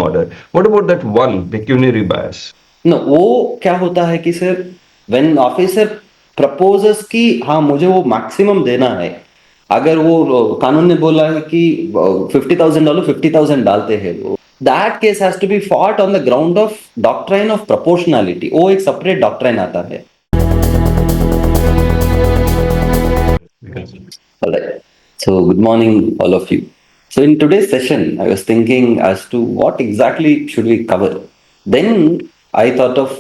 order. What about that one pecuniary bias? No, वो क्या होता है कि सर, व्हेन ऑफिसर प्रपोजेस कि हाँ मुझे वो मैक्सिमम देना है, अगर वो कानून ने बोला है कि $50,000 $50,000 डालते हैं, वो that case has to be fought on the ground of doctrine of proportionality. वो एक सेपरेट डॉक्ट्राइन आता है। Alright. So, good morning, all of you. So, in today's session, I was thinking as to what exactly should we cover. Then, I thought of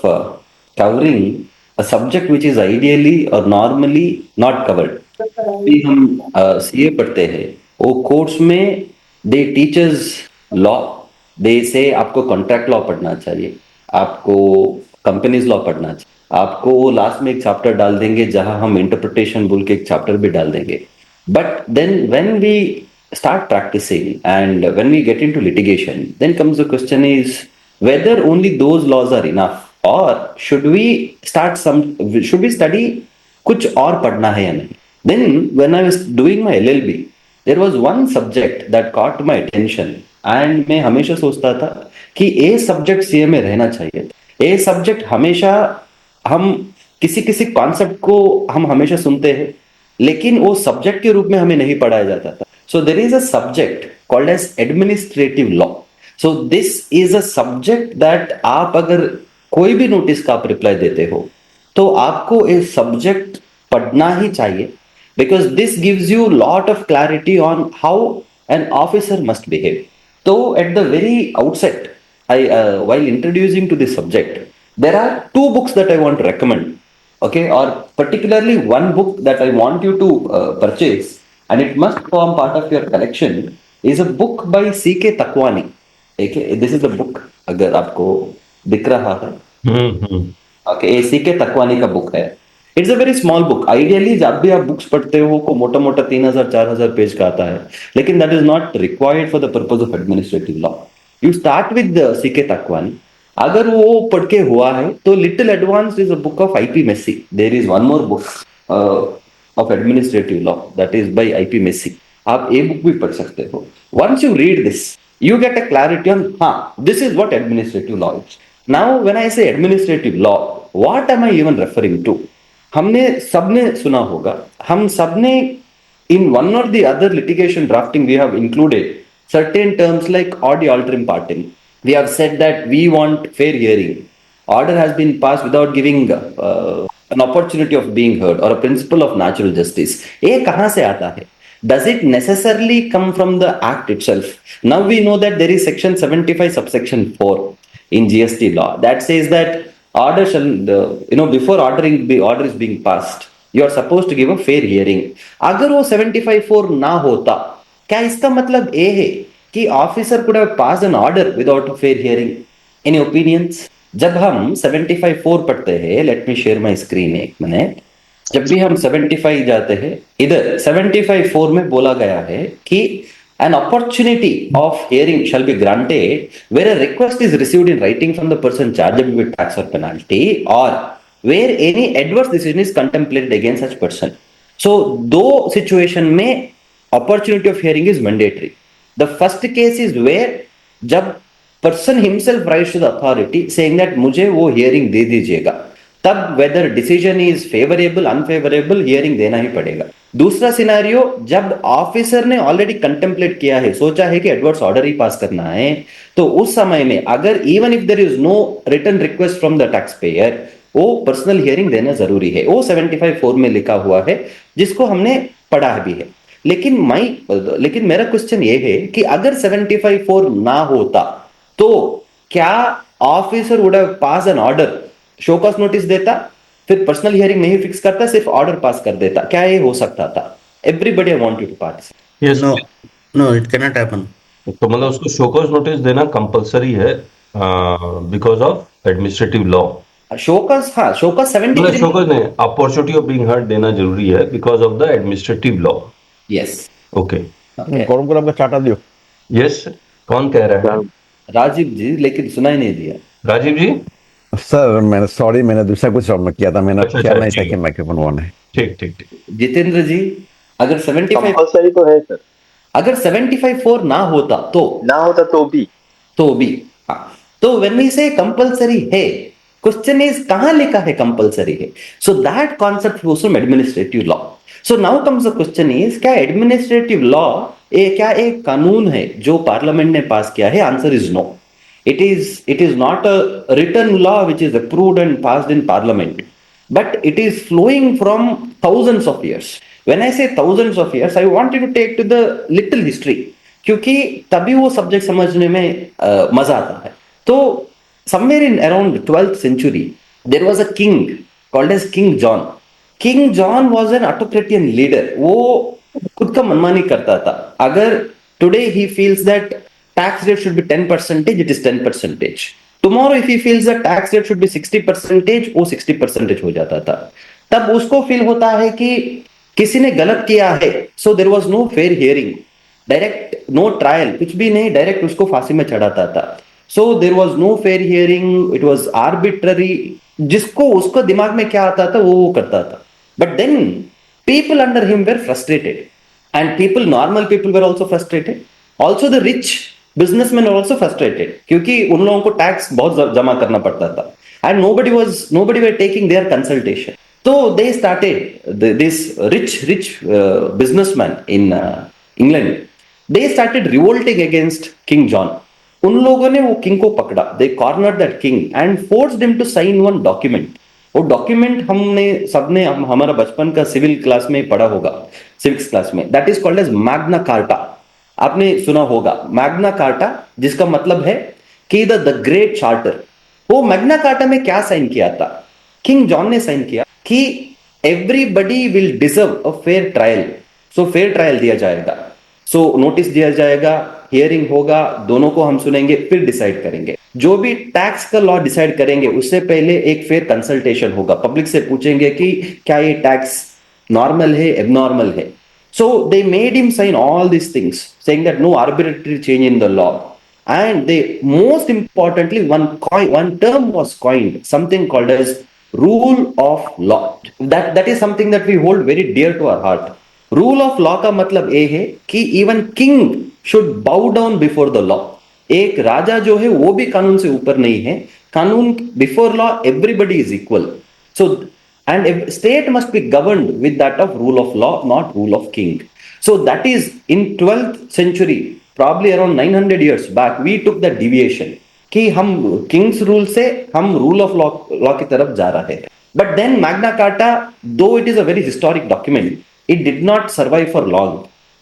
covering a subject which is ideally or normally not covered. अभी हम CA पढ़ते हैं, वो course में they teachers law, दे से आपको contract law पढ़ना चाहिए, आपको कंपनीज लॉ पढ़ना चाहिए, आपको वो लास्ट में एक चैप्टर डाल देंगे जहां हम इंटरप्रिटेशन बोल के एक चैप्टर भी डाल देंगे। But then when we start practicing and when we get into litigation, then comes the question is whether only those laws are enough or should we study कुछ और पढ़ना है या नहीं। Then when I was doing my LLB, there was one subject that caught my attention and मैं हमेशा सोचता था कि ये सब्जेक्ट सीए में रहना चाहिए। ये सब्जेक्ट हमेशा हम किसी किसी कॉन्सेप्ट को हम हमेशा सुनते हैं, लेकिन वो सब्जेक्ट के रूप में हमें नहीं पढ़ाया जाता था। So there is a subject called as administrative law. So this is a subject that आप अगर कोई भी नोटिस का आप रिप्लाई देते हो तो आपको ये सब्जेक्ट पढ़ना ही चाहिए, because this gives you lot of clarity on how an officer must behave. So at the very outset, while introducing to this subject, there are two books that I want to recommend, okay, or particularly one book that I want you to purchase, and it must form part of your collection, is a book by C.K. Takwani. Okay, this is the book, अगर आपको दिख रहा है, okay, ये C.K. तकवानी का book है। It's a very small book. Ideally जब भी आप बुक्स पढ़ते हो को मोटा मोटा 3,000-4,000 पेज का आता है, लेकिन that is not required for the purpose of administrative law. You start with CK Takwani. अगर वो पढ़ के हुआ है तो little advanced is a book of IP Massey. There is one more book of administrative law that is by IP Massey. आप ये book भी पढ़ सकते हो। Once you read this you get a clarity on हाँ this is what administrative law is. Now when I say administrative law, what am I even referring to? हमने सबने सुना होगा, हम सबने in one or the other litigation drafting we have included certain terms like ad alteram partem. We have said that we want fair hearing. Order has been passed without giving an opportunity of being heard, or a principle of natural justice. ये कहाँ से आता है? Does it necessarily come from the act itself? Now we know that there is section 75 subsection 4 in GST law that says that order shall, before order is being passed, you are supposed to give a fair hearing. अगर वो 75(4) ना होता, क्या इसका मतलब ये है कि officer could have passed an order without a fair hearing? Any opinions? जब हम 75(4) पढ़ते हैं, let me share my screen एक मिनट। जब भी हम 75 जाते हैं, इधर 75(4) में बोला गया है कि an opportunity of hearing shall be granted where a request is received in writing from the person chargeable with tax or penalty, or where any adverse decision is contemplated against such person. So, दो situation में opportunity of hearing is mandatory. The first case is where जब person himself writes to the authority saying that मुझे वो hearing दे दीजिएगा, तब whether decision is favorable unfavorable hearing देना ही पड़ेगा। दूसरा सिनेरियो, जब ऑफिसर ने ऑलरेडी कंटेम्पलेट किया है, सोचा है कि एडवर्स ऑर्डर ही पास करना है, तो उस समय में अगर even if there is no written request from the taxpayer, वो पर्सनल हियरिंग देना जरूरी है। वो 75(4) में लिखा हुआ है, जिसको हमने पढ़ा भी है। लेकिन मेरा क्वेश्चन ये है कि अगर 75(4) ना होता तो क्या officer would have pass an order, show cause notice देता, फिर पर्सनल हियरिंग नहीं फिक्स करता, सिर्फ ऑर्डर पास कर देता? क्या ये हो सकता था? Everybody I want you to participate. Yes. No, it cannot happen. तो मतलब उसको शोकॉज नोटिस देना कंपलसरी है because of administrative law. Show cause, हाँ, शोकॉज 73 शोकॉज नहीं, अपॉर्चुनिटी ऑफ बीइंग हर्ड देना जरूरी है because of the administrative law. Yes, okay. Gaurav को आपका चार्टर दियो। यस, कौन कह रहा है? राजीव जी, लेकिन सुनाई नहीं दिया। राजीव जी, सर मैंने दूसरा कुछ और किया था, मैंने अच्छा, ख्याल नहीं था ठीक कि माइक्रोफोन ऑन है। ठीक ठीक ठीक। जितेंद्र जी, अगर 75 कंपल्सरी तो है सर। अगर 75(4) ना होता तो भी भी तो व्हेन वी से कंपलसरी है, क्वेश्चन इज कहां लिखा है कंपलसरी है? So that concept flows from administrative law. So now comes the question is, क्या एडमिनिस्ट्रेटिव लॉ क्या एक कानून है जो पार्लियामेंट ने पास किया है? Answer is no. It is not a written law which is approved and passed in parliament, but it is flowing from thousands of years. When I say thousands of years, I wanted to take to the little history, क्योंकि तभी वो subject समझने में मजा आता है. तो somewhere in around 12th century there was a king called as King John. King John was an autocratic leader. वो खुद का मनमानी करता था. अगर today he feels that tax rate should be 10%, it is 10%. Tomorrow if he feels that tax rate should be 60%, वो 60% हो जाता था. तब उसको फील होता है कि किसी ने गलत किया है, so there was no fair hearing, direct no trial, कुछ भी नहीं, डायरेक्ट उसको फांसी में चढ़ाता था. So there was no fair hearing, it was arbitrary. जिसको उसको दिमाग में क्या आता था वो करता था. But then people under him were frustrated, and normal people were also frustrated. Also the rich businessmen were also frustrated, क्योंकि उन लोगों को टैक्स बहुत जमा करना पड़ता था, and nobody were taking their consultation. So they started this rich businessman in England. They started revolting against King John. उन लोगों ने वो किंग को पकड़ा. They cornered that king and forced him to sign one document. वो document सबने हमारा बचपन का सिविल क्लास में पढ़ा होगा, सिविक्स क्लास में. That is called as Magna Carta. आपने सुना होगा मैग्ना कार्टा, जिसका मतलब है कि द ग्रेट चार्टर. वो मैग्ना कार्टा में क्या साइन किया था? किंग जॉन ने साइन किया कि everybody will deserve a fair trial. So fair trial दिया जाएगा, सो नोटिस दिया जाएगा, हियरिंग होगा, दोनों को हम सुनेंगे, फिर डिसाइड करेंगे. जो भी टैक्स का लॉ डिसाइड करेंगे उससे पहले एक फेयर कंसल्टेशन होगा. पब्लिक से पूछेंगे कि क्या ये टैक्स नॉर्मल है, एबनॉर्मल है. So they made him sign all these things, saying that no arbitrary change in the law. And they, most importantly, one term was coined, something called as rule of law. That is something that we hold very dear to our heart. Rule of law का मतलब ये है कि even king should bow down before the law. एक राजा जो है वो भी कानून से ऊपर नहीं है. कानून before law everybody is equal. So and a state must be governed with that of rule of law, not rule of king. So that is in 12th century, probably around 900 years back, we took that deviation कि हम king's rule से हम rule of law की तरफ जा रहे हैं. But then Magna Carta, though it is a very historic document, it did not survive for long.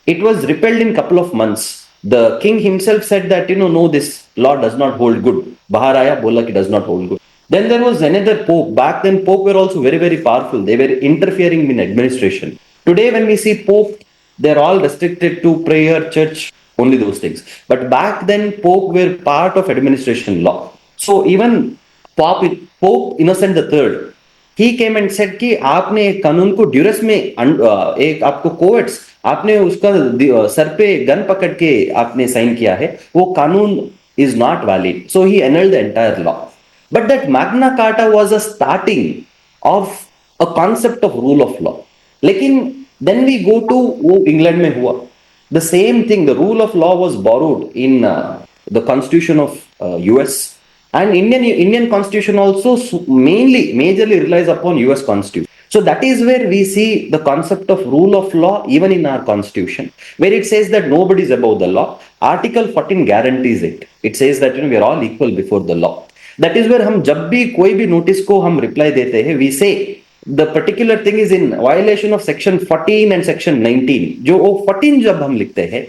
It was repealed in couple of months. The king himself said that no, this law does not hold good. बाहर आया बोला कि does not hold good. Then there was another pope. Back then pope were also very, very powerful. They were interfering in administration. Today when we see pope, they're all restricted to prayer, church, only those things. But back then pope were part of administration law. So even Pope Innocent III, he came and said कि आपने एक कानून को ड्यूरस में एक आपको courts आपने उसका सर पे गन पकड़ के आपने साइन किया है, वो कानून is not valid. So he annulled the entire law. But that Magna Carta was a starting of a concept of rule of law. लेकिन then we go to वो इंग्लैंड में हुआ. The same thing, the rule of law was borrowed in the Constitution of US, and Indian Constitution also majorly relies upon US Constitution. So that is where we see the concept of rule of law even in our Constitution, where it says that nobody is above the law. Article 14 guarantees it. It says that we are all equal before the law. That is where हम जब भी कोई भी notice को हम reply देते हैं, we say the particular thing is in violation of section 14 and section 19. जो वो 14 जब हम लिखते हैं,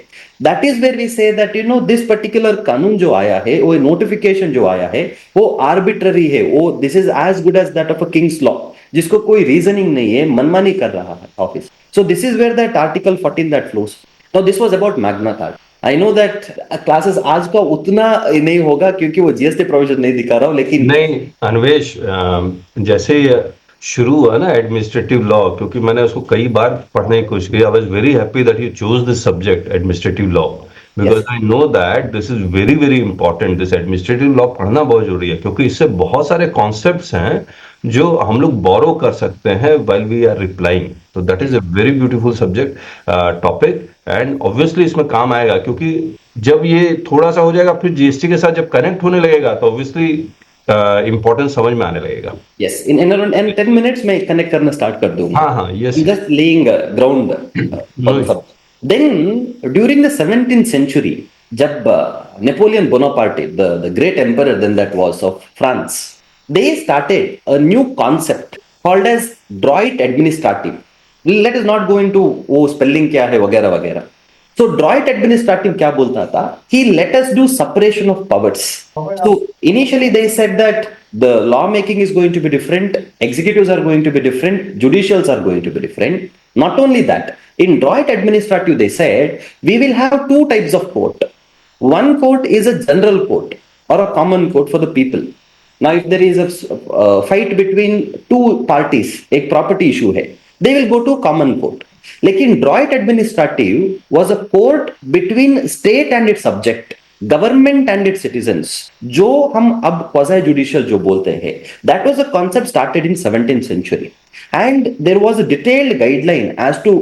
that is where we say that this particular कानून जो आया है, वो नोटिफिकेशन जो आया है, वो arbitrary है, वो this is as good as that of a king's law, जिसको कोई रीजनिंग नहीं है, मनमानी कर रहा है office. So this is where that article 14 that flows. Now this was about Magna Carta. I know that classes आज का उतना नहीं होगा क्योंकि वो जीएसटी प्रोविजन नहीं दिखा रहा हूँ, लेकिन नहीं अन्वेश, जैसे शुरू हुआ ना एडमिनिस्ट्रेटिव लॉ, क्योंकि मैंने उसको कई बार पढ़ने की कोशिश की. I was very happy that you choose this subject administrative law, because I know that this is very very important. This administrative law पढ़ना बहुत जरूरी है, क्योंकि इससे बहुत सारे कॉन्सेप्ट्स हैं जो हम लोग बोरो कर सकते हैं व्हाइल वी आर रिप्लाइंग. तो that is a very beautiful subject topic, and obviously इसमें काम आएगा, क्योंकि जब ये थोड़ा सा हो जाएगा, फिर जीएसटी के साथ जब कनेक्ट होने लगेगा तो ऑब्वियसली इम्पोर्टेंस समझ में आने लगेगा. Yes, in around 10 minutes मैं connect करना start कर दूंगा. हाँ हाँ, yes. I'm just laying a ground for the subject. Then during the 17th century, जब Napoleon Bonaparte, the great emperor then that was of France, they started a new concept called as Droit administrative. Let us not go into वो spelling क्या है वगैरह वगैरह. So Droit administrative क्या बोलता था कि let us do separation of powers. So initially they said that the lawmaking is going to be different, executives are going to be different, judicials are going to be different. Not only that, in Droit administrative they said we will have two types of court. One court is a general court or a common court for the people. Now if there is a fight between two parties, एक property issue है, they will go to common court. लेकिन Druitt administrative was a court between state and it's subject, government and it's citizens, जो हम अब quasi judicial जो बोलते हैं. That was a concept started in 17th century and there was a detailed guideline as to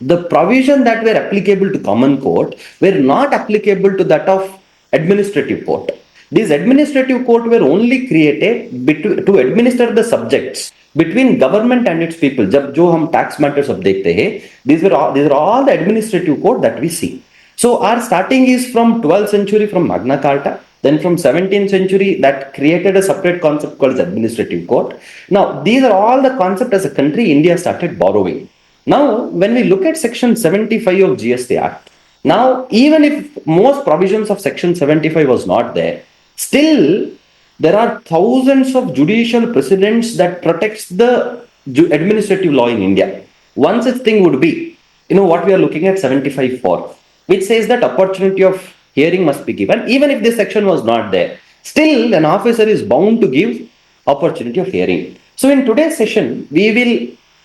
the provision that were applicable to common court were not applicable to that of administrative court. These administrative court were only created to administer the subjects between government and its people. जब जो हम tax matters अब देखते हैं, these are all the administrative court that we see. So our starting is from 12th century from Magna Carta, then from 17th century that created a separate concept called administrative court. Now these are all the concept as a country India started borrowing. Now when we look at section 75 of GST Act, now even if most provisions of section 75 was not there, still there are thousands of judicial precedents that protects the administrative law in India. One such thing would be, what we are looking at 75 for, which says that opportunity of hearing must be given. Even if this section was not there, still an officer is bound to give opportunity of hearing. So in today's session, we will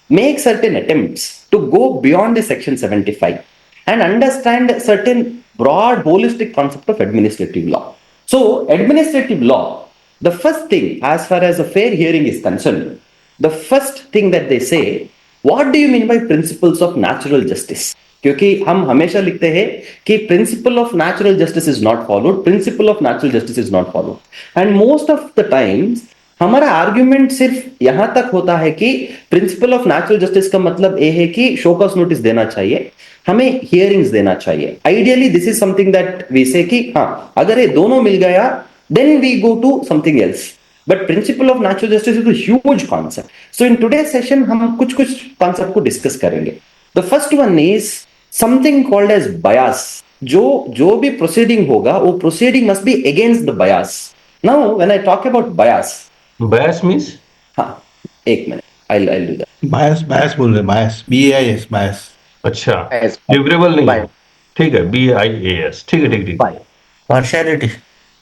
make certain attempts to go beyond the section 75 and understand certain broad holistic concept of administrative law. So administrative law, the first thing as far as a fair hearing is concerned, the first thing that they say, what do you mean by principles of natural justice? क्योंकि हम हमेशा लिखते हैं कि principle of natural justice is not followed, principle of natural justice is not followed, and most of the times हमारा argument सिर्फ यहां तक होता है कि प्रिंसिपल ऑफ नेचुरल जस्टिस का मतलब ये है कि शोकॉस नोटिस देना चाहिए, हमें हियरिंग्स देना चाहिए. Ideally this is something that we say कि हाँ, अगर ये दोनों मिल गया then we go to something else. But principle of natural justice is a huge concept. So in today's session हम कुछ concept को discuss करेंगे. The first one is something called as bias. जो भी proceeding होगा वो proceeding must be against the bias. Now when I talk about bias means? हाँ, एक मिनट, I'll do that. बायस बोल रहे, बायस, BAIS, बायस. अच्छा, Bias. फेवरेबल नहीं है. Bias. ठीक है, BIAS. ठीक है. Bias. Partiality.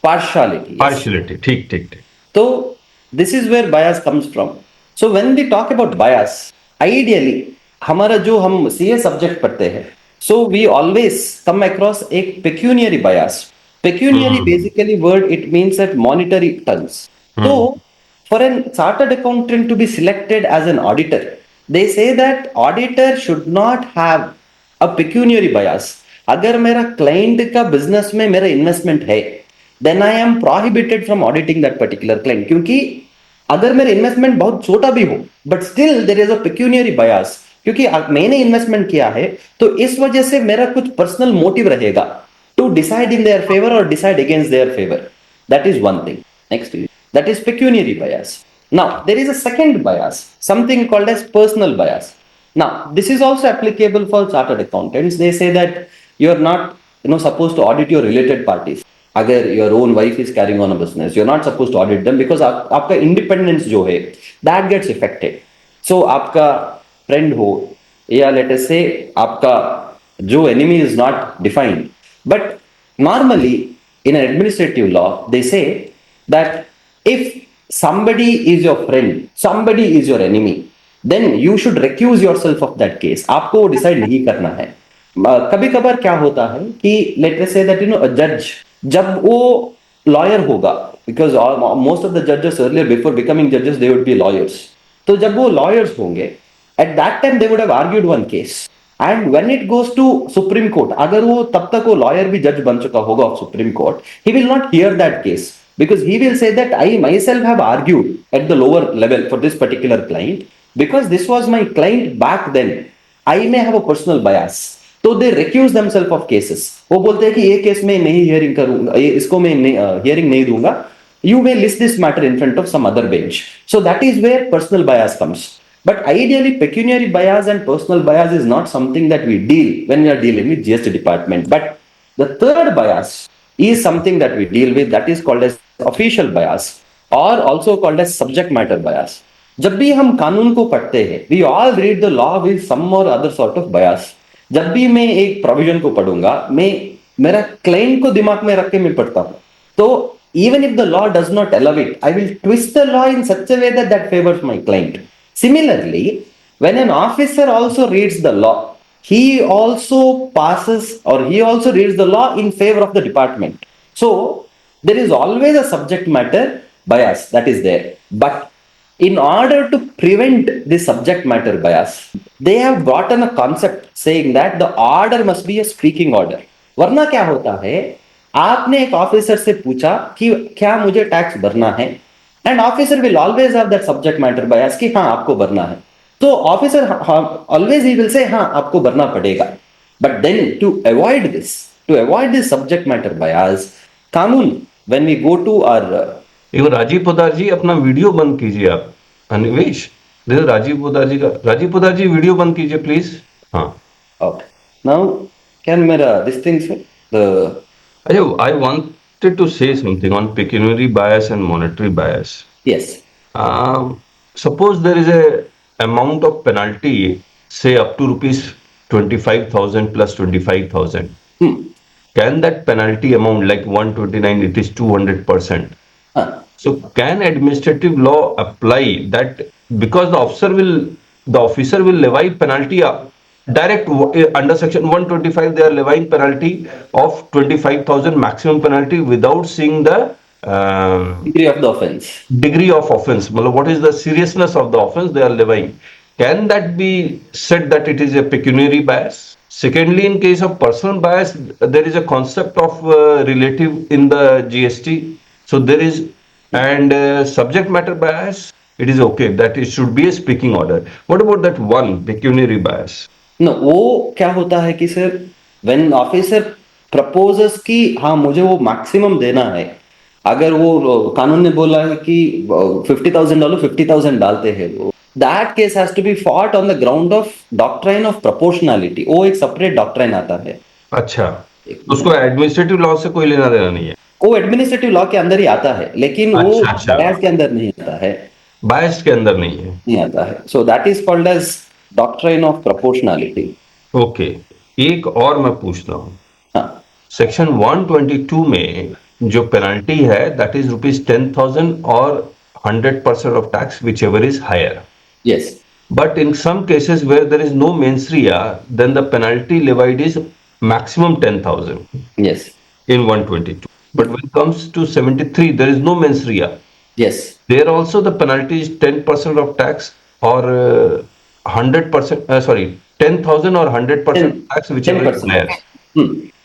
Partiality. Yes. Partiality. ठीक. So this is where bias comes from. So when we talk about bias, ideally हमारा जो हम CA सब्जेक्ट पढ़ते हैं, so we always come across एक pecuniary bias. Pecuniary basically word, it means that monetary terms. So for a chartered accountant to be selected as an auditor, they say that auditor should not have a pecuniary bias. अगर मेरा client का business में मेरा investment है, then I am prohibited from auditing that particular client. क्योंकि अगर मेरा investment बहुत छोटा भी हो, but still there is a pecuniary bias, क्योंकि मैंने इन्वेस्टमेंट किया है तो इस वजह से मेरा कुछ पर्सनल मोटिव रहेगा to decide in their favor or decide against their favor. That is one thing. Next, that is pecuniary bias. Now there is a second bias, something called as personal bias. Now this is also applicable for chartered accountants. They say that you are not supposed to audit your related parties. अगर your own wife is carrying on a business, you're not supposed to audit them because आपका independence जो है that gets affected. So आपका friend हो या let us say आपका जो enemy is not defined, but normally in an administrative law they say that if somebody is your friend, somebody is your enemy, then you should recuse yourself of that case. आपको वो decide नहीं करना है. कभी कभार क्या होता है कि let us say that a judge, जब वो लॉयर होगा, बिकॉज मोस्ट ऑफ द जजेस अर्लियर बिफोर बिकमिंग जजेस दे वुड बी लॉयर्स, तो जब वो लॉयर्स होंगे at that time they would have argued one case and when it goes to supreme court, अगर वो तब तक वो लॉयर भी जज बन चुका होगा of supreme court, he will not here that case because he will say that I myself have argued at the lower level for this particular client because this was my client back then. I may have a personal bias. तो they recuse themselves of cases. वो बोलते हैं कि ये case में नहीं hearing करूंगा, ये इसको मैं हियरिंग नहीं दूंगा. You may list this matter in front of some other bench. So that is where personal bias comes. But ideally, pecuniary bias and personal bias is not something that we deal when we are dealing with GST department. But the third bias is something that we deal with, that is called as official bias or also called as subject matter bias. जब भी हम कानून को पढ़ते हैं, we all read the law with some or other sort of bias. जब भी मैं एक प्रोविजन को पढ़ूंगा, मैं मेरा क्लाइंट को दिमाग में रख के मैं पढ़ता हूं. तो even if the law does not allow it, I will twist the law in such a way that that favors my client. Similarly, when an officer also reads the law, he also passes or he also reads the law in favor of the department. So there is always a subject matter bias that is there. But in order to prevent this subject matter bias, they have brought in a concept saying that the order must be a speaking order. वरना क्या होता है, आपने एक officer से पूछा कि क्या मुझे टैक्स भरना है, and officer will always have that subject matter bias कि हाँ आपको भरना है. तो officer always he will say हाँ आपको भरना पड़ेगा. But then to avoid this subject matter bias, कानून when we go to our, एक बार राजीव पोदार जी अपना वीडियो बंद कीजिए आप. अनिवेश, देखो राजीव पोदार जी का, राजीव पोदार जी वीडियो बंद कीजिए प्लीज. हाँ, ओके, नाउ कैन मेरा दिस थिंग से the, I wanted to say something on pecuniary bias and monetary bias. Yes, Suppose there is a amount of penalty, say up to rupees 25,000 plus 25,000. Can that penalty amount, like 129, it is 200%. So can administrative law apply that, because the officer will levy penalty direct under section 125, they are levying penalty of 25,000 maximum penalty without seeing the degree of the offense. Degree of offense. What is the seriousness of the offense they are levying? Can that be said that it is a pecuniary bias? Secondly, in case of personal bias, there is a concept of relative in the GST. So there is, and subject matter bias, it is okay that it should be a speaking order. What about that one pecuniary bias? No, वो क्या होता है कि sir, when officer proposes कि हाँ मुझे वो maximum देना है, अगर वो कानून ने बोला है कि $50,000 $50,000 डालते हैं, वो that case has to be fought on the ground of doctrine of proportionality. वो एक separate doctrine आता है. अच्छा, उसको एडमिनिस्ट्रेटिव लॉ से कोई लेना देना नहीं है. वो एडमिनिस्ट्रेटिव लॉ के अंदर ही आता है, लेकिन वो बायस के अंदर नहीं आता है. बायस के अंदर नहीं आता है. So that is called as doctrine of proportionality. Okay, एक और मैं पूछता हूँ. हाँ, सेक्शन 122 में जो पेनल्टी है, दैट इज ₹10,000 और 100% of tax which ever is higher. yes, But in some cases where there is no mens rea, then the penalty levied is maximum 10,000 yes, in 122. But when it comes to 73, there is no mens rea. yes, There also the penalty is 10% of tax or 100%, 10,000 or 100% tax, whichever is 10%. higher.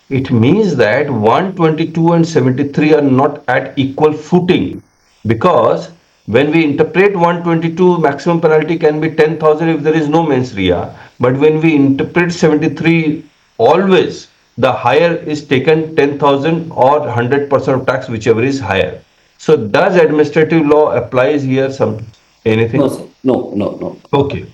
It means that 122 and 73 are not at equal footing, because when we interpret 122, maximum penalty can be 10,000 if there is no mens rea. But when we interpret 73, always the higher is taken 10,000 or 100% of tax, whichever is higher. So does administrative law applies here anything? no, sir. No. Okay.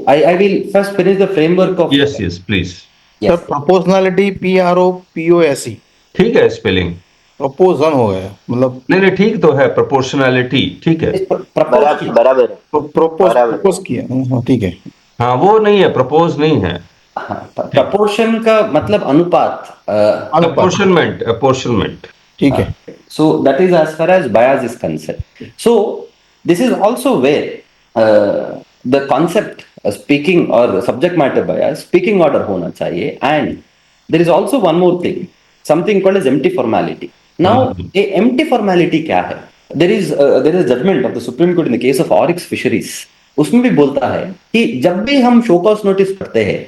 I will first finish the framework of. Yes, please. Sir Yes. Proportionality PROPOSE, ठीक है spelling. प्रोपोजन हो गया, मतलब नहीं ठीक तो है, proportionality ठीक है. बराबर है. प्रपोज किया. हाँ, ठीक है. हाँ, वो नहीं है, प्रपोज नहीं है. प्रपोर्शन का मतलब अनुपात. apportionment. ठीक है. So that is as far as bias is concerned. So this is also where the concept speaking or subject matter bias, speaking order होना चाहिए. And there is also one more thing, something called as empty formality. Now, a empty formality क्या है? There is a judgment of the Supreme Court in the case of Oryx Fisheries. उसमें भी बोलता है कि जब भी हम शो कॉज नोटिस पढ़ते हैं,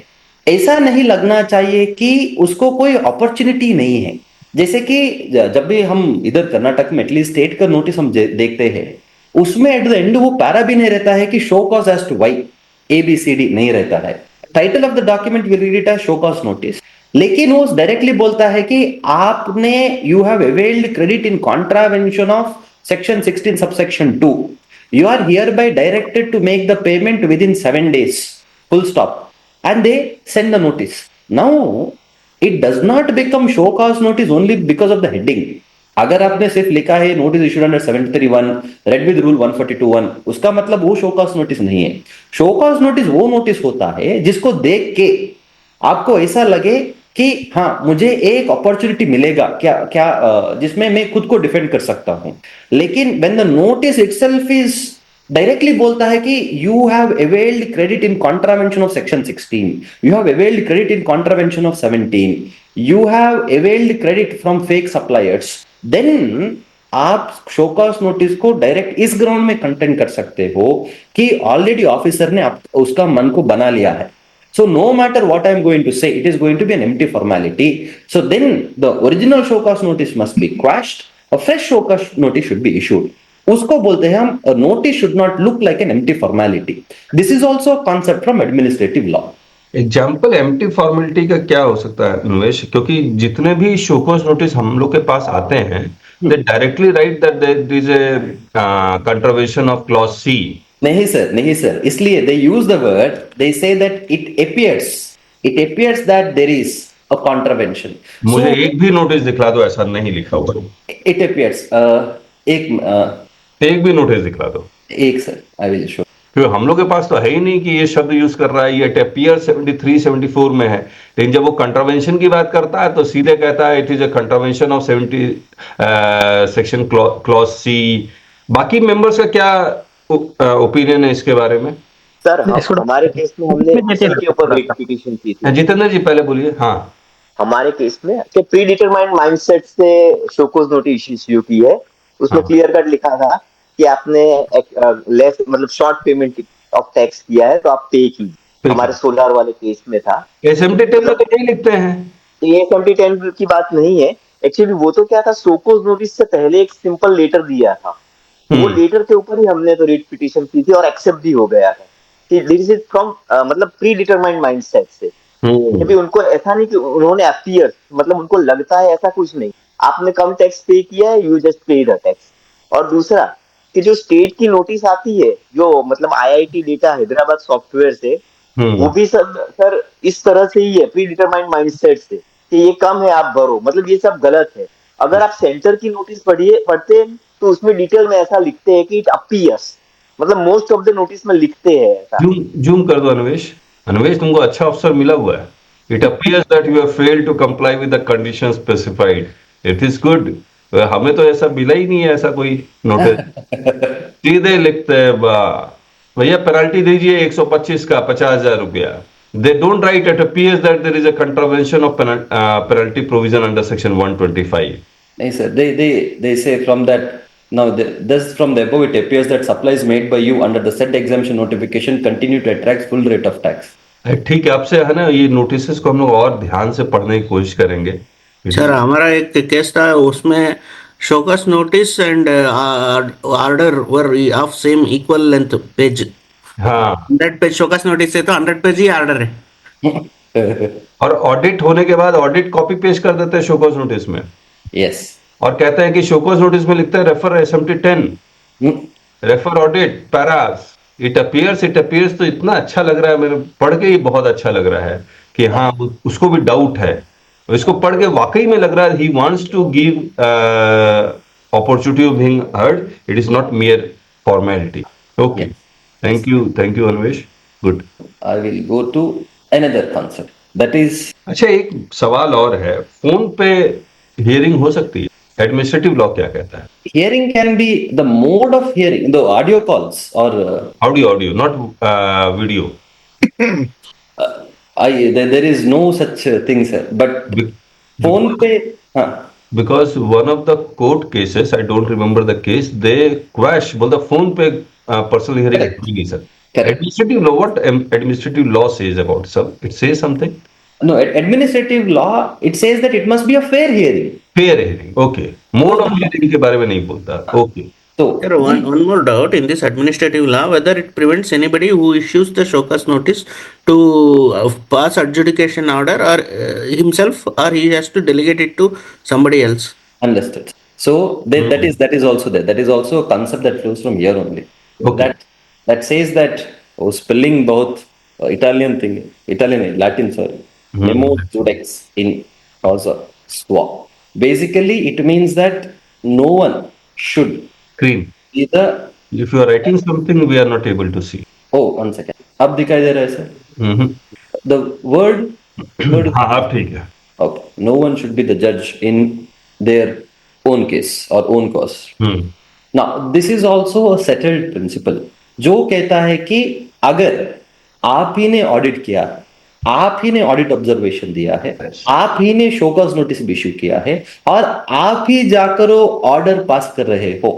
ऐसा नहीं लगना चाहिए कि उसको कोई अपॉर्चुनिटी नहीं है। जैसे कि जब भी हम इधर कर्नाटक में एटलीस्ट स्टेट का नोटिस हम देखते हैं, उसमें एट द एंड वो पैरा भी नहीं रहता है कि show cause as to why, ABCD नहीं रहता है। Title of the document will read it as show cause notice, लेकिन वो डायरेक्टली बोलता है कि आपने you have availed credit in contravention of section 16 subsection 2, you are hereby directed to make the payment within 7 days, full stop, and they send the notice. Now it does not become show cause notice only because of the heading. अगर आपने सिर्फ लिखा है notice issued under 731 read with rule 142(1), उसका मतलब वो show cause notice नहीं है। शो कॉज नोटिस वो नोटिस होता है जिसको देख के आपको ऐसा लगे कि हाँ मुझे एक अपॉर्चुनिटी मिलेगा क्या क्या जिसमें मैं खुद को डिफेंड कर सकता हूं। लेकिन when the notice itself is directly बोलता है कि you have availed credit in contravention of section 16, you have availed credit in contravention of 17, you have availed credit from fake suppliers, then आप शोकॉज नोटिस को direct इस ground में content कर सकते हो कि ऑलरेडी ऑफिसर ने उसका मन को बना लिया है। So no matter what I am going to say, it is going to be an empty formality. So then the original show cause notice must be quashed. A fresh show cause notice should be issued. उसको बोलते हैं हम a notice should not look like an empty formality. This is also a concept from administrative law. Example empty formality का क्या हो सकता है अनुवेश? क्योंकि जितने भी शोकॉज नोटिस हम लोग के पास आते हैं, they directly write that there is a contravention of clause C. नहीं सर, इसलिए they use the word, they say that it appears that there is a contravention. मुझे एक भी नोटिस दिखला दो ऐसा नहीं लिखा हुआ। It appears एक भी नोटिस दिखला दो। एक सर, I will show. क्योंकि हम लोग के पास तो है ही नहीं कि ये शब्द यूज कर रहा है, ये टेपियर 73 74 में है, लेकिन जब वो कंट्रावेंशन की बात करता है तो सीधे कहता है it is a contravention of 70 section clause C। बाकी मेंबर्स का क्या ओपिनियन है इसके बारे में? सर हमारे केस में हमने इसी के ऊपर रिट पिटीशन की थी। जितेंद्र जी पहले बोलिए। हाँ, हमारे केस में कि प्री डिटरमाइंड माइंडसेट से शोकॉज नोटिस इश्यू की है, उसमें क्लियर कट लिखा था कि आपने लेस मतलब शॉर्ट पेमेंट ऑफ टैक्स किया है तो आप पे कीजिए। हमारे सोलार वाले केस में था। एसएमटी 10 में तो नहीं लिखते हैं, ये एसएमटी 10 की बात नहीं है एक्चुअली। वो तो क्या था, शोकॉज नोटिस से पहले एक सिंपल लेटर दिया था, वो लेटर के ऊपर ही हमने तो रिट पिटीशन की थी और एक्सेप्ट भी हो गया है कि दिस इज फ्रॉम मतलब प्री डिटरमाइंड माइंडसेट से। क्योंकि उनको ऐसा नहीं कि उन्होंने अपीयर मतलब उनको लगता है, ऐसा कुछ नहीं। आपने कम टैक्स पे किया है, यू जस्ट पे द टैक्स। और दूसरा कि जो स्टेट की नोटिस आती है जो मतलब IIT डेटा हैदराबाद सॉफ्टवेयर से, वो भी सब सर इस तरह से ही है प्री डिटरमाइंड माइंडसेट से कि ये कम है आप भरो, मतलब ये सब गलत है। अगर आप सेंटर की नोटिस पढ़ते तो उसमें डिटेल में ऐसा लिखते हैं कि इट अपीयर्स, मतलब मोस्ट ऑफ द नोटिस में लिखते हैं ऐसा। जूम कर दो अनुवेश। अनुवेश तुमको अच्छा अफसर मिला हुआ है। It appears that you have failed to comply with the conditions specified, it is good. हमें तो ऐसा मिला ही नहीं है ऐसा कोई नोटिस। सीधे लिखते हैं भैया पेनल्टी दीजिए 125 का 50,000 रुपया। They don't write it appears that there is a contravention of penalty provision under section 125. No, sir. They say from that. Now, this from the above, it appears that supplies made by you under the said exemption notification continue to attract full rate of tax. ठीक है, आपसे है ना ये notices को हम लोग और ध्यान से पढ़ने की कोशिश करेंगे। सर हमारा एक केस था, उसमें showcase notice and order were of same equal length page. हाँ, 100 पेज शोकस नोटिस है तो 100 पेज ही ऑर्डर है। और ऑडिट होने के बाद ऑडिट कॉपी पेश कर देते हैं शोकॉज नोटिस में। Yes. और कहते हैं कि शोकॉज नोटिस में लिखते हैं refer SMT 10, refer audit Paris, it appears. तो इतना अच्छा लग रहा है, मेरे पढ़ के ही बहुत अच्छा लग रहा है कि हाँ उसको भी डाउट है। इसको पढ़ के वाकई में लग रहा है he wants to give opportunity of being heard, it is not mere formality. Okay, thank you Anuvesh, good. I will go to another concept, that is अच्छा, एक सवाल और है, फोन पे हियरिंग हो सकती है? एडमिनिस्ट्रेटिव लॉ क्या कहता है? hearing can be the mode of hearing, the audio calls or audio not video. there is no such thing, sir. But phone पे हाँ. Because one of the court cases, I don't remember the case, they quash बोलता phone पे personal hearing नहीं sir. Correct. Administrative law, what administrative law says about some? It says something. No, administrative law, it says that it must be a fair hearing. Fair hearing. Okay. Mode of hearing के बारे में नहीं बोलता. Okay. So, Sir, one more doubt in this administrative law, whether it prevents anybody who issues the show cause notice to pass adjudication order or himself, or he has to delegate it to somebody else. understood. So that is also there. That is also a concept that flows from here only. Okay. That says that spelling बहुत Italian thing, Italian Latin sorry. Nemo judex in causa sua. Basically, it means that no one should Cream. either. If you are writing something, we are not able to see. Oh, 1 second. अब दिखाई दे रहा है sir. Hmm. The word. हाँ अब ठीक है. Okay. No one should be the judge in their own case or own cause. Now, this is also a settled principle. जो कहता है कि अगर आप ही ने ऑडिट किया, आप ही ने ऑडिट ऑब्जर्वेशन दिया है, आप ही ने शो कॉज नोटिस इश्यू किया है और आप ही जाकर वो ऑर्डर पास कर रहे हो,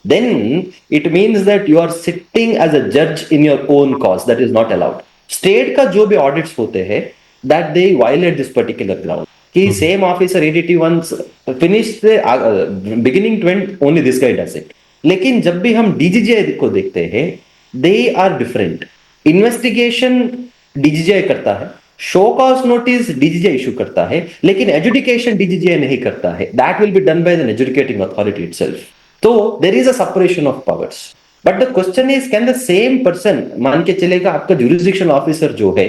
then it means that you are sitting as a judge in your own cause. That is not allowed. State का जो भी ऑडिट्स होते हैं, that they violate this particular ground. कि same officer ADT once finished the beginning to end, only this guy does it. लेकिन जब भी हम DGGI को देखते हैं, they are different. Investigation DGGI करता है, show cause notice DGGI issue करता है, लेकिन एजुडिकेशन DGGI नहीं करता है. That will be done by the adjudicating authority itself. तो there is a separation of powers. But the question is, can the same person, मान के चलेगा आपका jurisdiction officer जो है,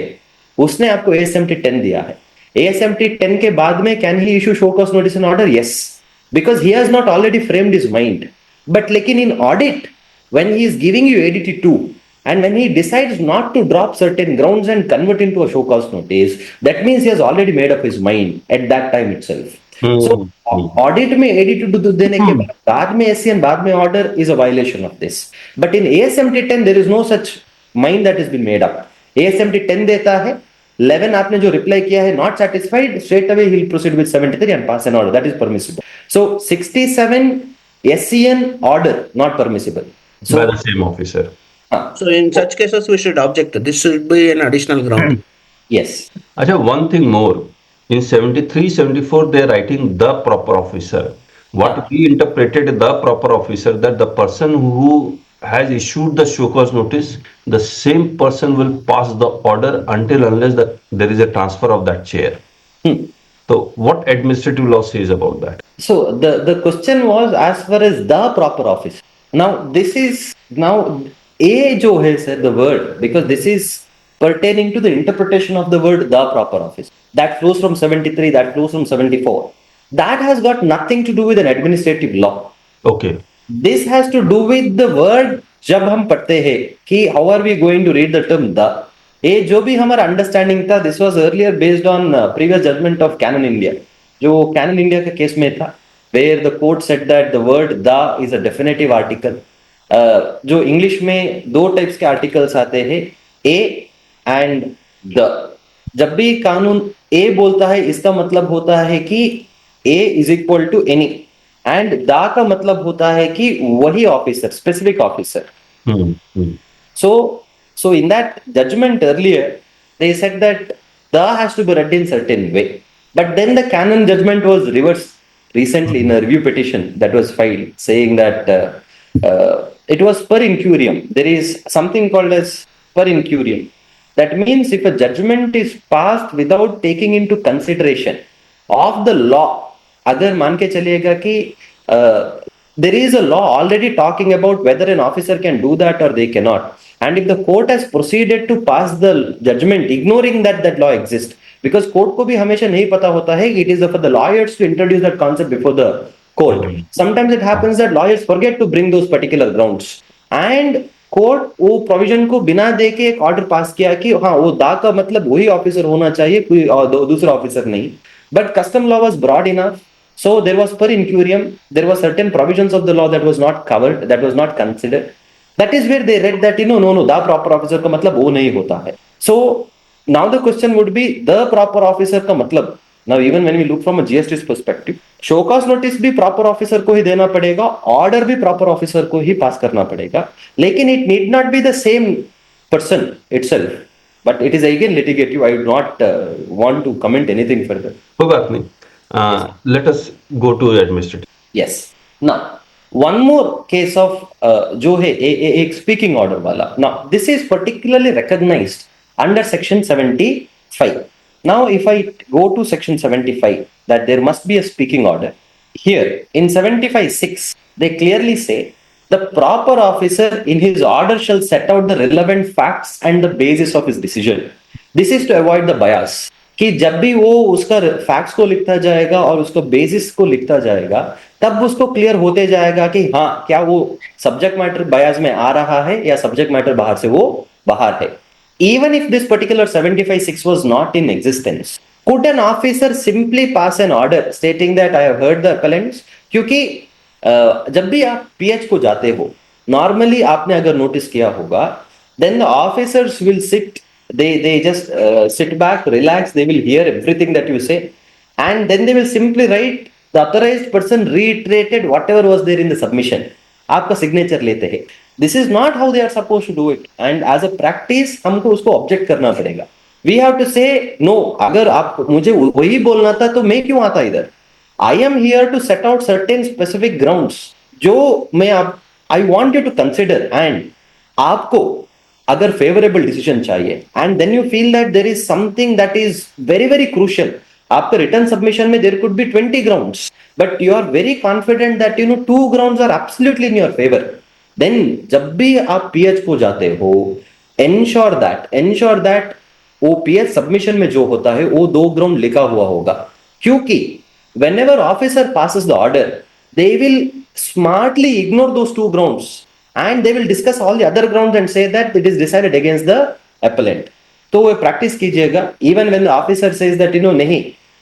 उसने आपको ASMT 10 दिया है. ASMT 10 के बाद में can he issue show cause notice and order? Yes, because he has not already framed his mind. But लेकिन in audit, when he is giving you ADT 2 and when he decides not to drop certain grounds and convert into a show cause notice, that means he has already made up his mind at that time itself. So audit में ADT 2 देने के बाद में SCN बाद में order is a violation of this. But in ASMT 10 there is no such mind that has been made up. ASMT 10 देता है, 11 आपने जो रिप्लाई किया है not satisfied, straight away he'll proceed with 73 and pass an order. That is permissible. So 67 SCN order not permissible. So by the same officer. So in such cases, we should object. This should be an additional ground. yes. अच्छा, one thing more. In 73, 74, they are writing the proper officer. What we interpreted the proper officer, that the person who has issued the show cause notice, the same person will pass the order until unless there is a transfer of that chair. So what administrative law says about that? So the question was as far as the proper officer. Now this is now a जो है sir, the word, because this is pertaining to the interpretation of the word the proper officer. That flows from 73, that flows from 74. That has got nothing to do with an administrative law. Okay. This has to do with the word. जब हम पढ़ते हैं कि how are we going to read the term the, ये जो भी हमारा understanding था, this was earlier based on previous judgment of Canon India. जो Canon India के केस में था, where the court said that the word the is a definitive article. जो इंग्लिश में दो टाइप्स के आर्टिकल्स आते हैं, ए एंड द. जब भी कानून ए बोलता है, इसका मतलब होता है कि A is equal to any, and the का मतलब होता है कि वही officer, specific officer. So in that judgment earlier, they said that the has to be read in certain way. But then the canon judgment was reversed recently in a review petition that was filed, saying that it was per incurium. There is something called as per incurium. That means if a judgment is passed without taking into consideration of the law, अगर मान के चलिएगा कि there is a law already talking about whether an officer can do that or they cannot. And if the court has proceeded to pass the judgment ignoring that law exists, because court को भी हमेशा नहीं पता होता है, it is for the lawyers to introduce that concept before the court. Sometimes it happens that lawyers forget to bring those particular grounds, and court वो provision को बिना देके एक order pass किया कि हाँ वो दा का मतलब वही officer होना चाहिए, कोई दूसरा officer नहीं. But custom law was broad enough, so there was per incurium, there were certain provisions of the law that was not covered, that was not considered. That is where they read that, no, the proper officer का मतलब वो नहीं होता है. So now the question would be, the proper officer का मतलब, now even when we look from a GST's perspective, show cause notice भी proper officer को ही देना पड़ेगा, order भी proper officer को ही pass करना पड़ेगा, लेकिन it need not be the same person itself, but it is again litigative. I would not want to comment anything further. कोई बात नहीं, let us go to administrative. Yes. Now, one more case of जो है एक speaking order वाला. Now, this is particularly recognized under section 75. Now, if I go to section 75, that there must be a speaking order. Here, in 75(6), they clearly say the proper officer in his order shall set out the relevant facts and the basis of his decision. This is to avoid the bias. कि जब भी वो उसका facts को लिखता जाएगा और उसको बेसिस को लिखता जाएगा, तब उसको क्लियर होते जाएगा कि हाँ, क्या वो सब्जेक्ट मैटर बायस में आ रहा है या सब्जेक्ट मैटर बाहर से वो बाहर है. Even if this particular 75(6) was not in existence, could an officer simply pass an order stating that I have heard the appellants? क्योंकि जब भी आप पीएच को जाते हो, नॉर्मली आपने अगर नोटिस किया होगा, then the officers will sit, they just sit back, relax, they will hear everything that you say, and then they will simply write the authorized person reiterated whatever was there in the submission. आपका signature लेते हैं. This is not how they are supposed to do it, and as a practice हमको उसको object करना पड़ेगा. We have to say no. अगर आप मुझे वही बोलना था तो मैं क्यों आता इधर? I am here to set out certain specific grounds जो मैं आप I want you to consider, and आपको अगर फेवरेबल डिसीजन चाहिए, and then you feel that there is something that is very very crucial. आपके रिटर्न सबमिशन में there could be 20 grounds, but you are very confident that 2 grounds are absolutely in your favour. Then जब भी आप PH को जाते हो, ensure that वो PH submission में जो होता है वो 2 ग्राउंड लिखा हुआ होगा. क्योंकि whenever officer passes the order, they will smartly ignore those 2 grounds, and they will discuss all the other grounds and say that it is decided against the appellant. तो वो प्रैक्टिस कीजिएगा. even when the officer says that नहीं,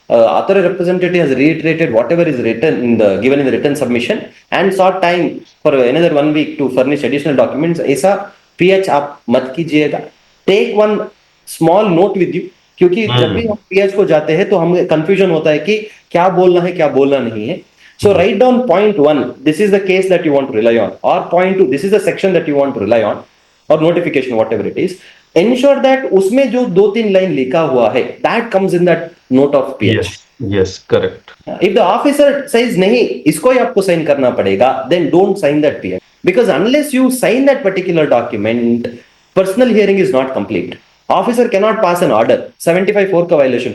author representative has reiterated whatever is written in the given in the written submission and sought time for another 1 week to furnish additional documents, ऐसा PH आप मत कीजिएगा. Take one small note with you, क्योंकि जब भी हम pH को जाते हैं तो हमें कंफ्यूजन होता है कि क्या बोलना है क्या बोलना नहीं है. So write down point 1, this is the case that you want to rely on, or point 2, this is the section that you want to rely on, or notification, whatever it is. Ensure that उसमें जो 2-3 line लिखा हुआ है, that comes in that note of PH. Yes, correct. If the officer says नहीं, इसको ही आपको sign करना पड़ेगा, then don't sign that PH, because unless you sign that particular document, personal hearing is not complete. Officer cannot pass an order. 75(4) का violation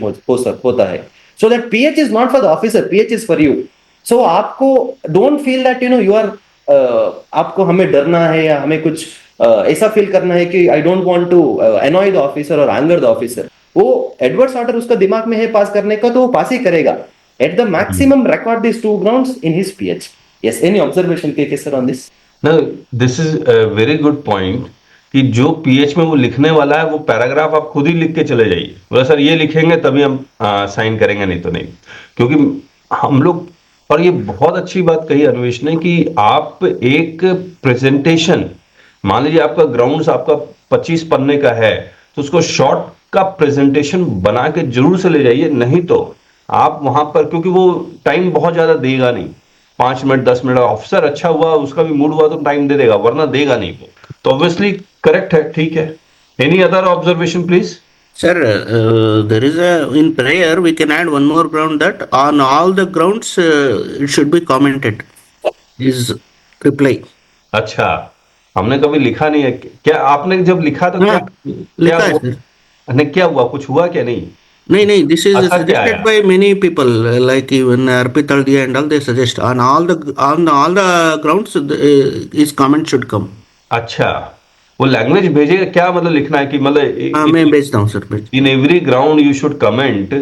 होता है. So that PH is not for the officer, PH is for you. So आपको don't feel that you are आपको हमें डरना है या हमें कुछ ऐसा फील करना है कि I don't want to annoy the officer or anger the officer. वो एडवर्स ऑर्डर उसका दिमाग में है पास करने का, तो वो पास ही करेगा. At the maximum, record these 2 grounds in his PH. Yes, any observation KK sir on this? Now, this is a very good point कि जो पीएच में वो लिखने वाला है वो पैराग्राफ आप खुद ही लिख के चले जाइए. बोला सर ये लिखेंगे तभी हम साइन करेंगे, नहीं तो नहीं. क्योंकि हम लोग, और ये बहुत अच्छी बात कही अन्वेष ने कि आप एक प्रेजेंटेशन, मान लीजिए आपका ग्राउंड्स आपका 25 पन्ने का है, तो उसको शॉर्ट का प्रेजेंटेशन बना के जरूर से ले जाइए. नहीं तो आप वहां पर, क्योंकि वो टाइम बहुत ज्यादा देगा नहीं, 5 मिनट 10 मिनट, ऑफिसर अच्छा हुआ उसका भी मूड हुआ तो टाइम दे देगा, वरना देगा नहीं वो. तो ऑब्वियसली करेक्ट है, ठीक है. Any other observation please? Sir, there is in prayer we can add one more ground that on all the grounds it should be commented. Is reply. अच्छा, हमने कभी लिखा नहीं है. क्या आपने जब लिखा तो हाँ, लिखा है हुआ? सर. नहीं, क्या हुआ, कुछ हुआ क्या? नहीं नहीं, this is अच्छा, क्या suggested है? by many people, like even Arpit Aldia and all, they suggest on all the grounds his comment should come. अच्छा, वो लैंग्वेज भेजेगा क्या? मतलब लिखना है कि मतलब हाँ, मैं भेजता हूँ sir. In every ground you should comment.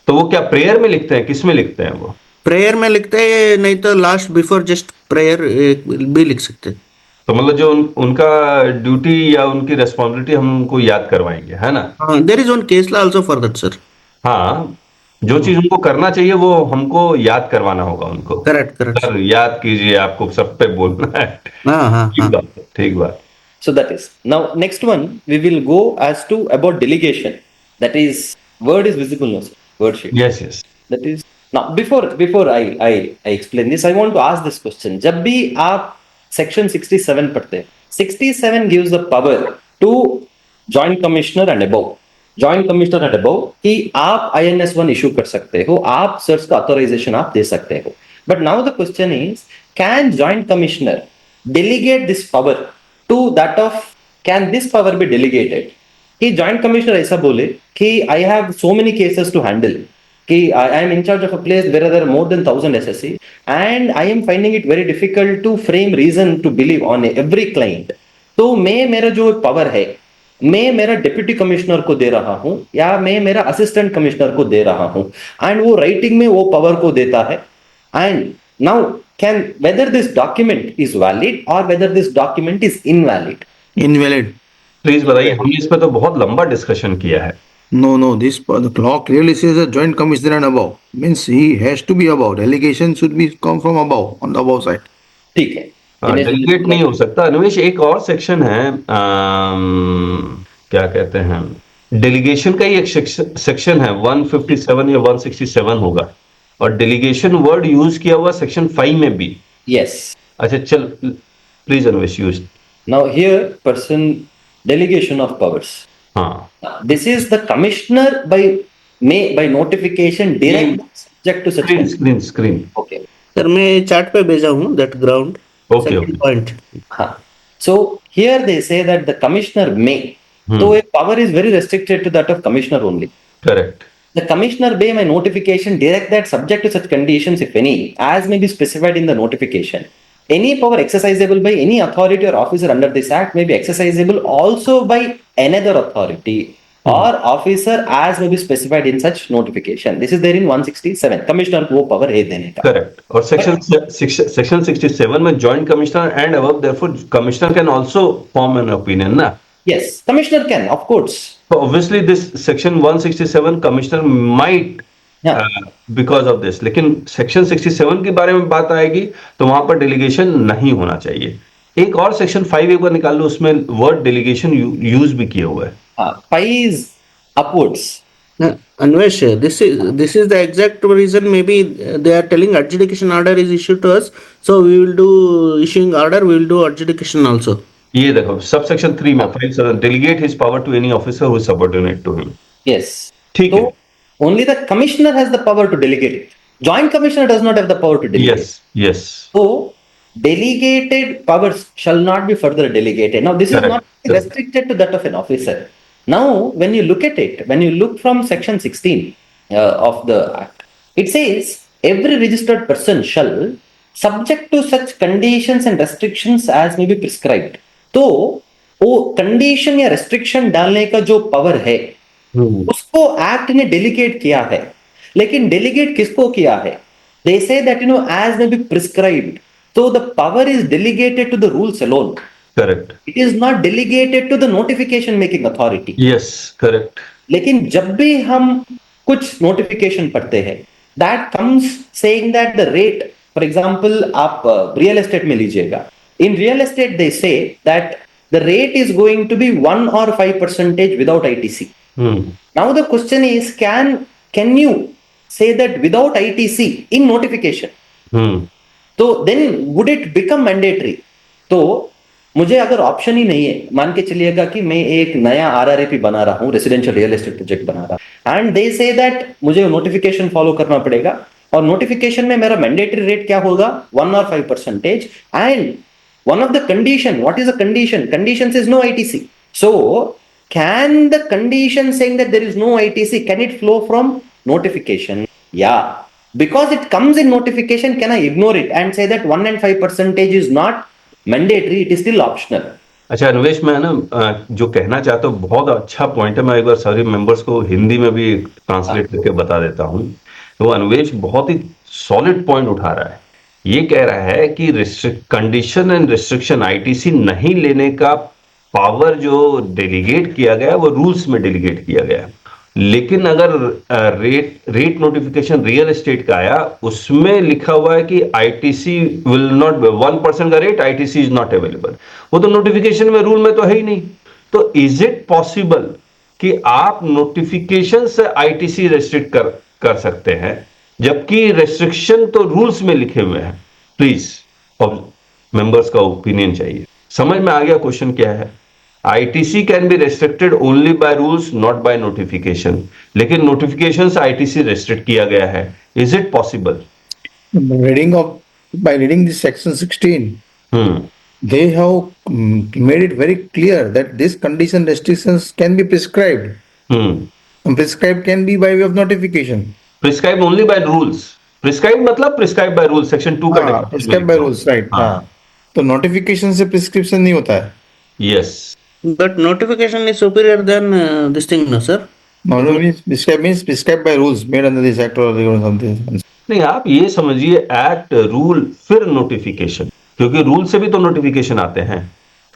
तो वो क्या प्रेयर में लिखते हैं, किस में लिखते हैं वो? प्रेयर में लिखते हैं, नहीं तो लास्ट बिफोर जस्ट प्रेयर भी लिख सकते हैं. तो मतलब जो उनका ड्यूटी या उनकी रेस्पॉन्सिबिलिटी हमको याद करवाएंगे, है ना? हाँ, there is one case law also for that sir. हाँ, जो चीज उनको करना चाहिए वो हमको याद करवाना होगा उनको. करेक्ट. सर याद कीजिए, आपको सब पे बोलना है. हाँ. ठीक बात है, ठीक बात. So that is. Now next one we will go as to about delegation. That is, word is visible now, sir. Word sheet. Yes. That is, now before I explain this, I want to ask this question. जब भी आप section 67 पढ़ते हैं, 67 gives the power to joint commissioner and above. Joint commissioner and above कि आप INS1 issue कर सकते हो, आप सर्च का ऑथराइजेशन आप दे सकते हो. But now the question is, can joint commissioner delegate this power to that of, can this power be delegated? कि जॉइंट कमिश्नर ऐसा बोले कि I have so many cases to handle, कि I am in charge of a place where there are more than 1000 SSC and I am finding it very difficult to frame reason to believe on every client. तो मैं मेरा जो power है, मैं मेरा deputy commissioner को दे रहा हूं या मैं मेरा असिस्टेंट कमिश्नर को दे रहा हूं, एंड वो राइटिंग में वो पावर को देता है. And now can whether this document is valid or whether this document is invalid. Invalid. Please बताइए, हमने इस पर तो बहुत लंबा डिस्कशन किया है. No, no, this the law clearly says a joint commissioner and above. Means he has to be above. Delegation should be come from above, on the above side. ठीक है. डेलीगेट नहीं हो सकता. अन्वेष, एक और सेक्शन है, क्या कहते हैं, डेलीगेशन का ही एक सेक्शन है 157 या 167 होगा, और डेलीगेशन वर्ड यूज किया हुआ सेक्शन 5 में भी. Yes. अच्छा चल, please Anvesh, use. Now here person delegation of powers. हाँ, This is the commissioner by notification direct subject to such. Screen. Okay. Sir मैं चार्ट पे भेजा हूँ that ground. Okay, Second okay. point. Huh. So here they say that the commissioner may. So a power is very restricted to that of commissioner only. Correct. The commissioner by notification direct that subject to such conditions, if any, as may be specified in the notification. Any power exercisable by any authority or officer under this act may be exercisable also by another authority or officer as may be specified in such notification. This is there in 167. Commissioner को वो power है देने का. Correct. और section 67 में joint commissioner and above, therefore commissioner can also form an opinion ना. Yes, commissioner can, of course. So obviously this section 167 commissioner might Yeah. Because of this, लेकिन section 67 के बारे में बात आएगी तो वहां पर डेलीगेशन नहीं होना चाहिए. एक और सेक्शन 5 एक बार निकाल लो, उसमें वर्ड डेलीगेशन यूज भी किया हुआ है. Pi is upwards. No, Anvesh, this is the exact reason. Maybe they are telling adjudication order is issued to us, so we will do issuing order. We will do adjudication also. ये देखो sub section 3 में, delegate his power to any officer who is subordinate to him. Yes. ठीक है. So only the commissioner has the power to delegate it. Joint commissioner does not have the power to delegate. Yes. So delegated powers shall not be further delegated. Now this Correct. is not restricted to that of an officer. Now when you look at it, when you look from section 16 of the act, it says every registered person shall subject to such conditions and restrictions as may be prescribed. तो वो condition या restriction डालने का जो power है उसको act ने delegate किया है. लेकिन डेलीगेट किसको किया है? They say that as may be prescribed. So the power is delegated to the rules alone. Correct. It is not delegated to the notification making authority. Yes, correct. लेकिन जब भी हम कुछ नोटिफिकेशन पढ़ते हैं, that comes saying that the rate, for example, आप real estate में लीजिएगा. In real estate, they say that the rate is going to be 1 or 5% without ITC. Now the question is, can you say that without ITC in notification? तो then would it become mandatory? तो मुझे अगर option ही नहीं है, मान के चलिएगा कि मैं एक नया RRAP बना रहा हूँ, रेसिडेंशियल रियल एस्टेट प्रोजेक्ट बना रहा हूँ, एंड दे से दैट मुझे नोटिफिकेशन फॉलो करना पड़ेगा, और नोटिफिकेशन में मेरा मैंडेटरी रेट क्या होगा? 1 or 5%. And one of the condition, what is a condition? Condition says no ITC. So can the condition saying that there is no ITC, can it flow from notification? Yeah, because it comes in notification, can I ignore it and say that 1 and 5% is not mandatory, it is still optional? अच्छा अन्वेष, मैं ना जो कहना चाहता हूँ, बहुत अच्छा point है. मैं एक बार सारे मेंबर्स को हिंदी में भी ट्रांसलेट करके बता देता हूँ. तो अन्वेष बहुत ही सॉलिड पॉइंट उठा रहा है. ये कह रहा है कि कंडीशन एंड रिस्ट्रिक्शन, आईटीसी नहीं लेने का पावर जो डेलीगेट किया गया वो रूल्स में डेलीगेट किया गया. लेकिन अगर रेट नोटिफिकेशन रियल एस्टेट का आया, उसमें लिखा हुआ है कि आईटीसी विल नॉट, 1% का rate, ITC is not available. वो तो नोटिफिकेशन में, रूल में तो है ही नहीं. तो इज इट पॉसिबल कि आप नोटिफिकेशन से आईटीसी रेस्ट्रिक्ट कर सकते हैं, जबकि रेस्ट्रिक्शन तो रूल्स में लिखे हुए हैं? प्लीज मेंबर्स का ओपिनियन चाहिए. समझ में आ गया क्वेश्चन क्या है? ITC can be restricted only by rules not by notification, लेकिन नोटिफिकेशन से आईटीसी रेस्ट्रिक्ट किया गया है. Is it possible? By reading this section 16, they have made it very clear that this condition restrictions can be prescribed. And prescribed can be by way of notification. Prescribe only by rules. Prescribe मतलब prescribe by rule, section 2 का हाँ, prescribed by rules, right? हाँ. हाँ. तो notification से prescription नहीं होता है. Yes. But notification is superior than this thing, no, sir? No, means prescribed by rules made under this act or something. नहीं, आप ये समझिए एक्ट, रूल, फिर नोटिफिकेशन, क्योंकि रूल से भी तो नोटिफिकेशन आते हैं.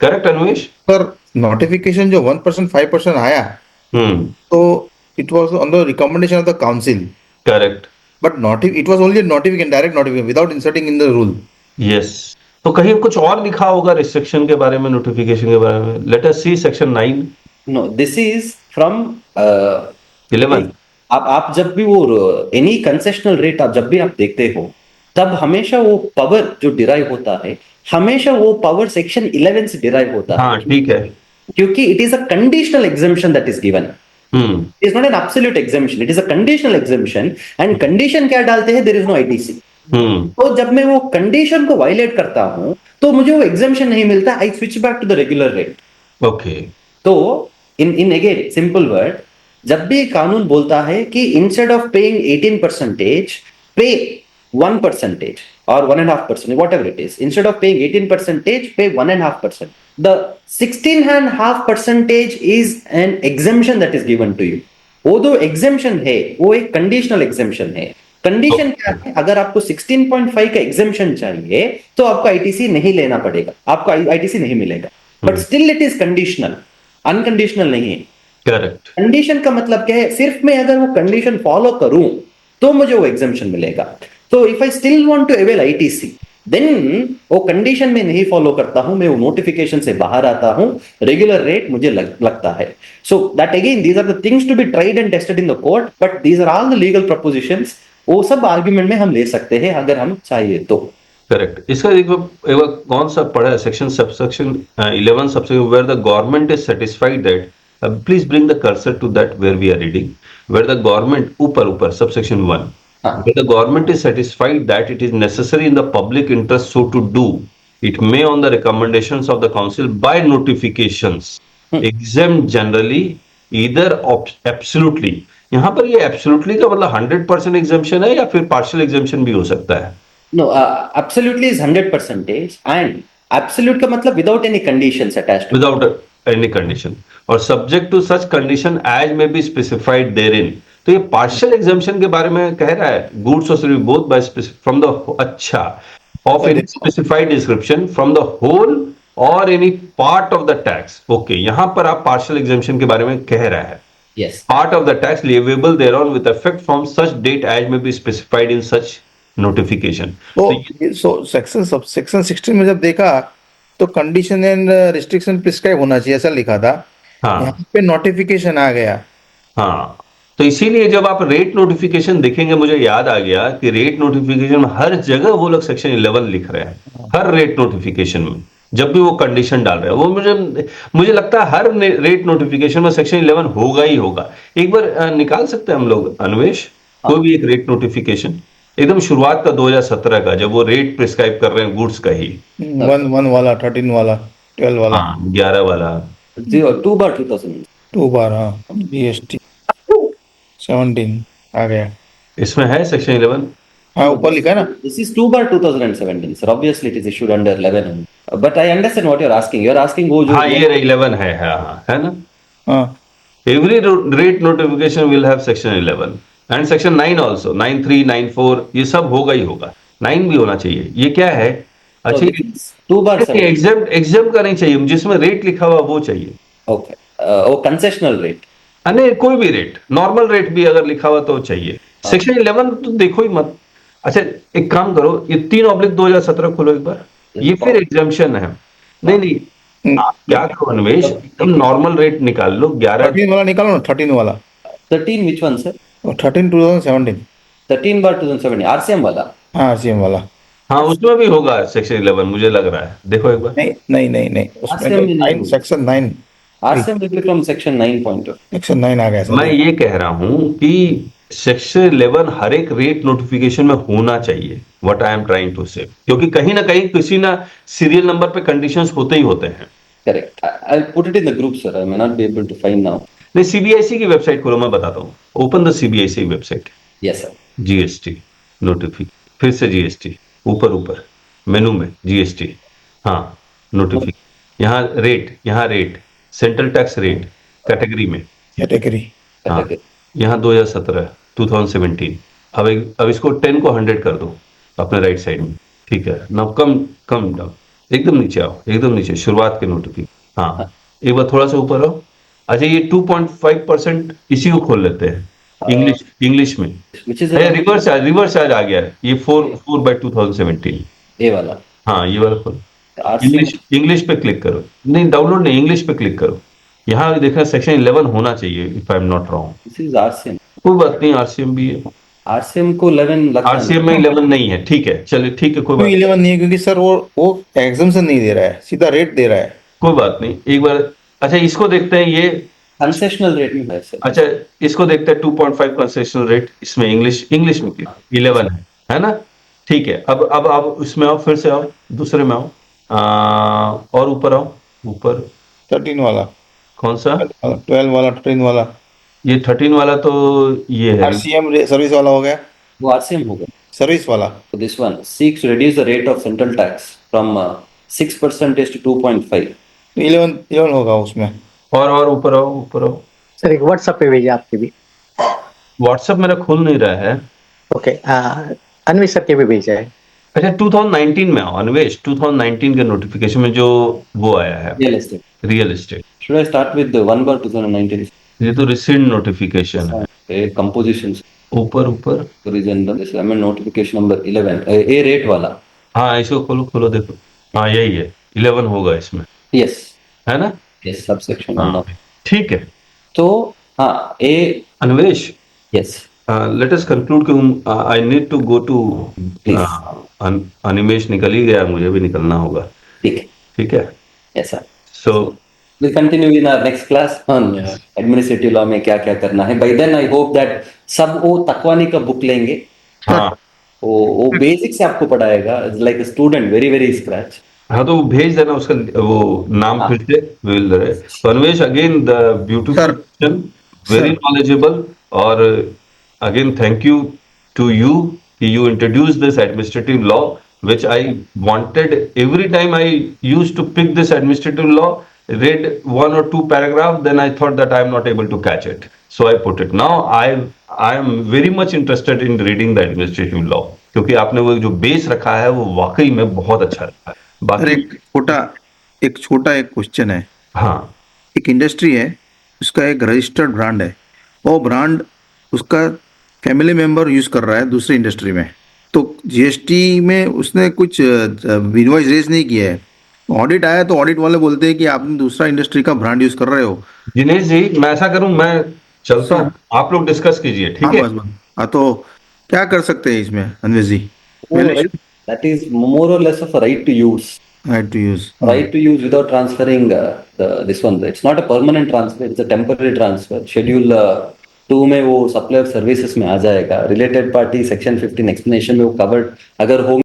करेक्ट अन्वेश? पर notification जो 1% 5% आया, तो it was on the recommendation of the council. Correct. But it was only a notification, direct notification, without inserting in the rule. Yes. तो कहीं कुछ और लिखा होगा रिस्ट्रिक्शन के बारे में, नोटिफिकेशन के बारे में. Let us see section 9. No, this is from 11. आप जब भी वो एनी कंसेशनल रेट आप जब भी आप देखते हो, तब हमेशा वो पावर जो डिराइव होता है, हमेशा वो पावर सेक्शन 11 से डिराइव होता हाँ, है. ठीक है. क्योंकि it is a conditional exemption that is given. It is not an absolute exemption, it is a conditional exemption. And condition क्या डालते हैं? There is no ITC. तो जब मैं वो कंडीशन को वायलेट करता हूं तो मुझे वो एग्जेम्पशन नहीं मिलता. I switch back to the regular rate. Okay. तो इन अगेन सिंपल वर्ड, जब भी कानून बोलता है कि इंस्टेड ऑफ पेइंग 18% पे 1% और 1.5%, whatever it is, instead of paying 18% pay 1.5%. the 16.5% is an exemption that is given to you. वो जो एग्जेम्पशन है वो एक कंडीशनल एग्जेम्पशन है. कंडीशन क्या है? अगर आपको 16.5 का एग्जेम्पशन चाहिए तो आपको आईटीसी नहीं लेना पड़ेगा, आपको आईटीसी नहीं मिलेगा. But still it is conditional, unconditional नहीं है. करेक्ट. कंडीशन का मतलब क्या है? सिर्फ मैं अगर वो कंडीशन फॉलो करूं तो मुझे वो एग्जेम्पशन मिलेगा. तो if I still want to avail ITC, then वो कंडीशन में नहीं फॉलो करता हूं, मैं वो नोटिफिकेशन से बाहर आता हूं, रेगुलर रेट मुझे लगता है. So that again these are the things to be tried and tested in the court, but these are all the legal propositions. वो सब आर्ग्यूमेंट में हम ले सकते हैं अगर हम चाहिए तो. करेक्ट. इसका एक बार कौन सा पढ़ा है? Section 11 subsection where the government is satisfied that, please bring the cursor to that where we are reading, where the government, ऊपर subsection 1, where the government is satisfied that it is necessary in the public interest so to do, it may on the recommendations of the council by notifications exempt generally either absolutely. यहाँ पर ये absolutely का मतलब 100% exemption है या फिर partial exemption भी हो सकता है? No, absolutely is 100% and absolute का मतलब without any conditions attached to it. Without any condition or subject to such condition as may be specified therein. तो ये पार्शियल एग्जाम्पशन के बारे में कह रहा है, गुड्स और service both by from the अच्छा of any specified description from the whole or any part of the tax. Okay, यहां पर आप पार्शियल एग्जाम्पशन के बारे में कह रहा है. Yes. Part of the tax liable thereon with effect from such date as may be specified in such notification. So section 16 में जब देखा तो कंडीशन एंड रिस्ट्रिक्शन प्रिस्क्राइब होना चाहिए ऐसा लिखा था. हाँ. यहाँ पे नोटिफिकेशन आ गया. हाँ, तो इसीलिए जब आप रेट नोटिफिकेशन देखेंगे, मुझे याद आ गया कि रेट नोटिफिकेशन में हर जगह वो लोग सेक्शन 11 लिख रहे हैं. हर रेट नोटिफिकेशन में जब भी वो कंडीशन डाल रहे हैं, वो मुझे लगता है हर रेट नोटिफिकेशन में सेक्शन 11 होगा ही होगा. एक बार निकाल सकते हैं हम लोग अन्वेश कोई भी एक रेट नोटिफिकेशन एकदम शुरुआत का 2017 का, जब वो रेट प्रिस्क्राइब कर रहे हैं गुड्स का ही, 1 वाला, 13 वाला, 12 वाला, 11 वाला, 2/2000. 2 बार. हाँ, जीएसटी 17 आ गया. इसमें है सेक्शन 11. हाँ, ऊपर लिखा है ना. This is 2/2017, sir. Obviously, it is issued under 11. But I understand what you're asking. You're asking वो जो हाँ, ये 11 है. हाँ, है ना. हाँ. Every rate notification will have section 11 and section 9 also. 9(3), 9(4) ये सब होगा ही होगा. 9 भी होना चाहिए. ये क्या है? अच्छा, 2/7. एग्जाम का नहीं चाहिए, जिसमें रेट लिखा हुआ वो चाहिए. Okay. वो कंसेशनल रेट. नहीं, कोई भी रेट, नॉर्मल रेट भी अगर लिखा हुआ तो चाहिए. सेक्शन 11 तो देखो ही मत. अच्छा, एक काम करो, ये 3/2017 खोलो एक बार. ये फिर एग्जाम्पशन है. नहीं, आप क्या करो अन्वेश, एकदम नॉर्मल रेट निकाल लो. 13 वाला निकालो ना. 13 वाला. 13 which one, sir? 13 2017. 13/2017 RCM वाला. हाँ, आरसीएम वाला. हाँ, उसमें भी होगा सेक्शन 11 मुझे लग रहा है. देखो एक बार. नहीं, उसमें RCM में नहीं होगा. Section 9 RCM will be from section 9.2. Section 9 आ गया मैं सर। ये कह रहा हूं कि सेक्शन 11 हर एक रेट नोटिफिकेशन में होना चाहिए, what I am trying to say, क्योंकि कहीं ना कहीं किसी ना सीरियल नंबर पे कंडीशंस होते ही होते हैं। Correct. I'll put it in the group, sir. I may not be able to find now. नहीं, सीबीआईसी की वेबसाइट खोलो, मैं बताता हूँ। Open the CBIC website, Yes, sir. GST notification, फिर से जीएसटी, ऊपर मेनू में जीएसटी, हाँ नोटिफिकेशन, यहाँ rate central tax rate category में, कैटेगरी। हाँ Category. यहाँ 2017 अब इसको 10 को 100 कर दो अपने राइट साइड में, ठीक है ना। कम डाउन, एकदम नीचे आओ, एकदम नीचे शुरुआत के नोटिफिकेशन, हाँ एक बार थोड़ा सा ऊपर आओ। अच्छा, ये 2.5% इसी को खोल लेते हैं इंग्लिश में, Which is रिवर्स चार्ज आ गया है, ये 4/2017, A वाला. हाँ ये वाला खोलो, RCM. इंग्लिश पे क्लिक करो, नहीं डाउनलोड नहीं, इंग्लिश पे क्लिक करो। यहाँ देखना सेक्शन 11 होना चाहिए, if I am not wrong. This is RCM. कोई बात नहीं, आरसीएम भी है, RCM को 11 लगता है. आरसीएम में 11 नहीं है, ठीक है, चलिए ठीक है, कोई बात 11 नहीं है क्योंकि सर वो एग्जाम्शन नहीं दे रहा है, सीधा रेट दे रहा है। कोई बात नहीं, एक बार अच्छा इसको देखते हैं, ये Concessional rate में है सर. अच्छा इसको देखते हैं 2.5 कंसेशनल रेट, इसमें इंग्लिश में 11 है ना, ठीक है। अब उसमें आओ, फिर से आओ, दूसरे में आओ, और ऊपर आओ, ऊपर 13 वाला, कौन सा, 12 वाला, 13 वाला, ये 13 वाला तो ये है, आरसीएम सर्विस वाला हो गया, वो RCM होगा. सर्विस वाला। So this one seeks to reduce the rate of central tax from 6% to 2.5. तो 11 होगा उसमें। और ऊपर आओ। सर एक व्हाट्सएप पे भेजिए आपके भी। व्हाट्सएप मेरा खुल नहीं रहा है। ओके, अन्वेष सर के भी भेजा है। अच्छा 2019 में आओ अन्वेश, 2019 के नोटिफिकेशन में जो वो आया है Real estate. Real estate, Should I start with the 1/2019? ये तो रिसेंट नोटिफिकेशन है। Okay, compositions. ऊपर Reason this I mean notification number 11. A rate वाला. हाँ इसको खोलो देखो, हाँ यही है, 11 होगा इसमें, Yes. है ना, Yes. Subsection. हाँ ठीक है। तो हाँ A. Anvesh, Yes. Let us conclude कि I need to go to, Animesh निकल ही गया, मुझे भी निकलना होगा, ठीक है. ठीक है। Yes sir. So We'll continue in our next class on administrative law में क्या क्या करना है. By then I hope that सब वो तकवानी का बुक लेंगे. हाँ वो बेसिक से आपको पढ़ाएगा. It's like a student very scratch. हाँ तो भेज देना उसका वो नाम, फिर से विल रहे। तो Anvesh again the beautiful, very knowledgeable, और again thank you to you कि you introduced this administrative law which I wanted. Every time I used to pick this administrative law, read 1 or 2 paragraph, then I thought that I am not able to catch it, so I put it. Now I am very much interested in reading the administrative law, क्योंकि आपने वो जो base रखा है वो वाकई में बहुत अच्छा रखा है। सर बाकी एक छोटा क्वेश्चन है। हाँ एक इंडस्ट्री है, उसका एक रजिस्टर्ड ब्रांड है, वो ब्रांड उसका फैमिली मेंबर यूज कर रहा है दूसरी इंडस्ट्री में, तो जीएसटी में उसने कुछ इनवॉइस रेज नहीं किया है, ऑडिट आया तो ऑडिट वाले बोलते हैं कि आपने दूसरा इंडस्ट्री का ब्रांड यूज कर रहे हो। दिनेश जी, मैं ऐसा करूं, मैं चलता हूं, आप लोग डिस्कस कीजिए, ठीक है। हाँ तो क्या कर सकते हैं इसमें अन्वेष जी? That is more or less of a right to use. Right to use. Right to use without transferring this one. It's not a permanent transfer. It's a temporary transfer. Schedule 2 में वो सप्लाई ऑफ सर्विसेज में आ जाएगा. Related party section 15 explanation में वो covered अगर होंगे